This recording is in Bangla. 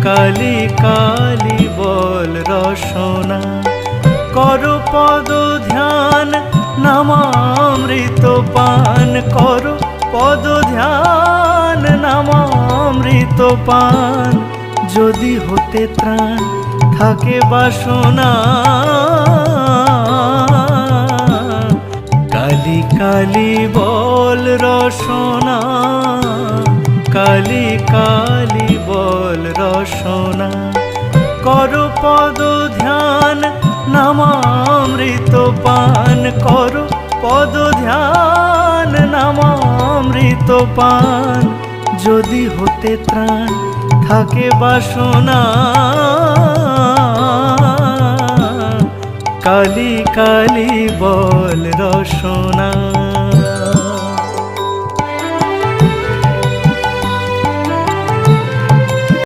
কালি কালি বল রসনা, করো পদ ধ্যান নামামৃত পান, করো পদ ধ্যান নামামৃত পান। যদি হতে ত্রাণ থাকে বাসনা, কালি কালি বল রসনা, কালি কালি বল রসনা, করো পদ ধ্যান নামামৃত পান, করো পদ ধ্যান নামামৃত পান। যদি হতে ত্রাণ থাকে বাসনা, কালি কালি বল রসনা।